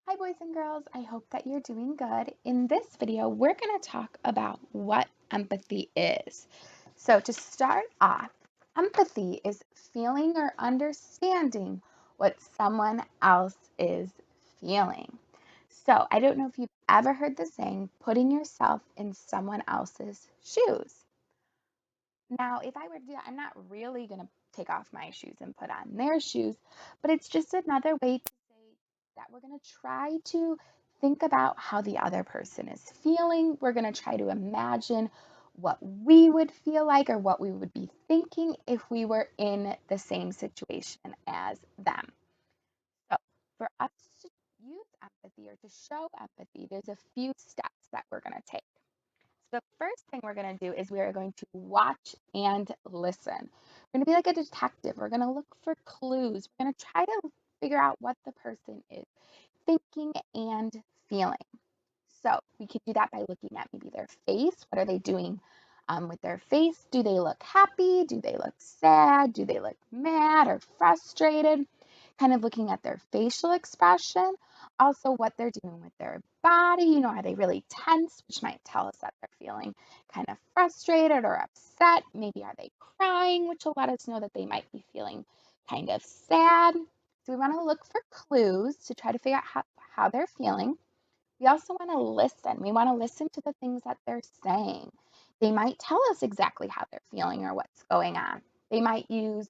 Hi, boys and girls. I hope that you're doing good. In this video, we're going to talk about what empathy is. So, to start off, empathy is feeling or understanding what someone else is feeling. So, I don't know if you've ever heard the saying, putting yourself in someone else's shoes. Now, if I were to do that, I'm not really going to take off my shoes and put on their shoes, but it's just another way to say that we're going to try to think about how the other person is feeling. We're going to try to imagine what we would feel like or what we would be thinking if we were in the same situation as them. So, for us to use empathy or to show empathy, there's a few steps that we're going to take. So the first thing we're going to do is we are going to watch and listen. We're going to be like a detective. We're going to look for clues. We're going to try to figure out what the person is thinking and feeling. So we can do that by looking at maybe their face. What are they doing with their face? Do they look happy? Do they look sad? Do they look mad or frustrated? Kind of looking at their facial expression. Also, what they're doing with their body. Are they really tense, which might tell us that they're feeling kind of frustrated or upset? Maybe are they crying, which will let us know that they might be feeling kind of sad. So we want to look for clues to try to figure out how they're feeling. We also want to listen. We want to listen to the things that they're saying. They might tell us exactly how they're feeling or what's going on. They might use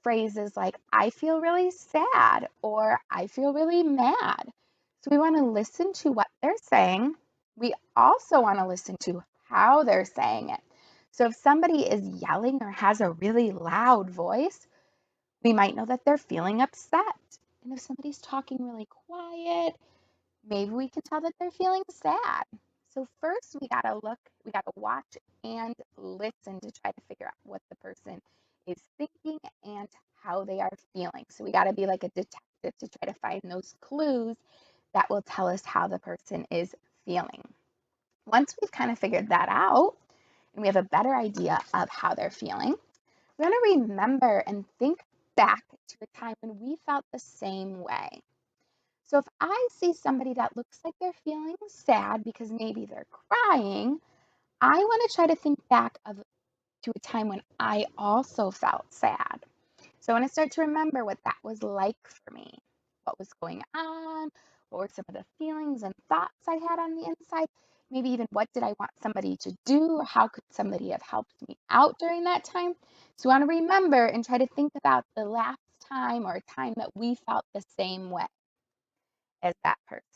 phrases like, I feel really sad or I feel really mad. So we want to listen to what they're saying. We also want to listen to how they're saying it. So if somebody is yelling or has a really loud voice, we might know that they're feeling upset. And if somebody's talking really quiet, maybe we can tell that they're feeling sad. So first we gotta watch and listen to try to figure out what the person is thinking and how they are feeling. So we gotta be like a detective to try to find those clues that will tell us how the person is feeling. Once we've kind of figured that out and we have a better idea of how they're feeling, we want to remember and think back to a time when we felt the same way. So if I see somebody that looks like they're feeling sad because maybe they're crying, I want to try to think back to a time when I also felt sad. So I want to start to remember what that was like for me, what was going on, what were some of the feelings and thoughts I had on the inside, maybe even what did I want somebody to do, or how could somebody have helped me out during that time. So I want to remember and try to think about the last time or a time that we felt the same way as that person.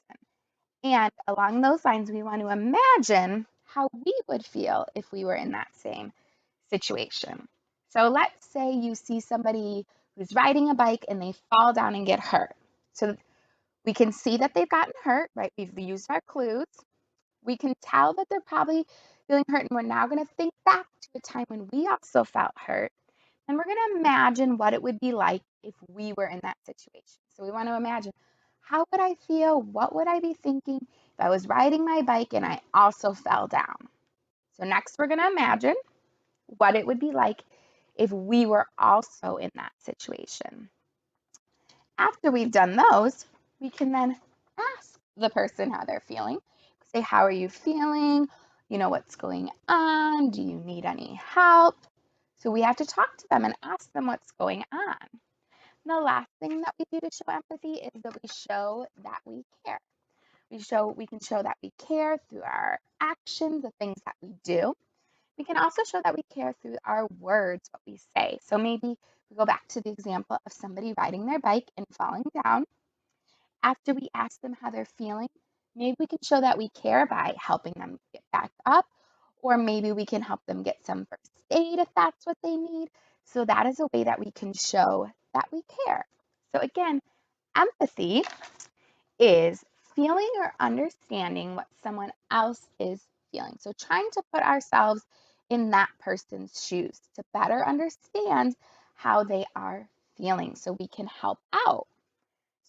And along those lines, we want to imagine how we would feel if we were in that same situation. So let's say you see somebody who's riding a bike and they fall down and get hurt. So we can see that they've gotten hurt, right? We've used our clues. We can tell that they're probably feeling hurt, and we're now going to think back to a time when we also felt hurt. And we're going to imagine what it would be like if we were in that situation. So we want to imagine, how would I feel? What would I be thinking if I was riding my bike and I also fell down? So next we're going to imagine what it would be like if we were also in that situation. After we've done those, we can then ask the person how they're feeling. Say, how are you feeling? What's going on? Do you need any help? So we have to talk to them and ask them what's going on. And the last thing that we do to show empathy is that we show that we care. We can show that we care through our actions, the things that we do. We can also show that we care through our words, what we say. So maybe we go back to the example of somebody riding their bike and falling down. After we ask them how they're feeling, maybe we can show that we care by helping them get back up, or maybe we can help them get some first aid if that's what they need. So that is a way that we can show that we care. So again, empathy is feeling or understanding what someone else is feeling. So trying to put ourselves in that person's shoes to better understand how they are feeling so we can help out.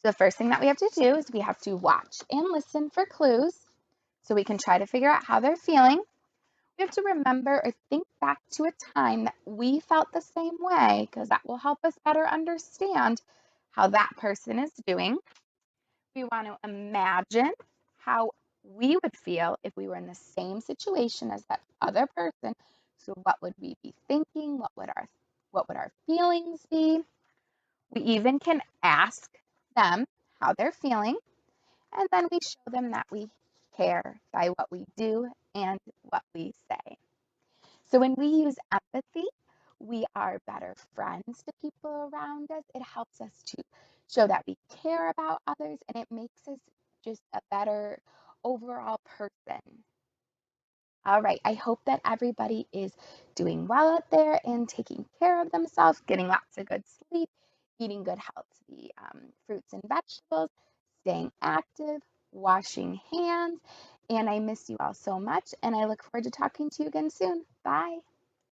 So the first thing that we have to do is we have to watch and listen for clues so we can try to figure out how they're feeling. We have to remember or think back to a time that we felt the same way because that will help us better understand how that person is doing. We want to imagine how we would feel if we were in the same situation as that other person. So what would we be thinking? What would our feelings be? We even can ask them how they're feeling, and then we show them that we care by what we do and what we say. So when we use empathy, we are better friends to people around us. It helps us to show that we care about others, and it makes us just a better overall person. All right, I hope that everybody is doing well out there and taking care of themselves, getting lots of good sleep, eating good healthy fruits and vegetables, staying active, washing hands. And I miss you all so much, and I look forward to talking to you again soon. Bye.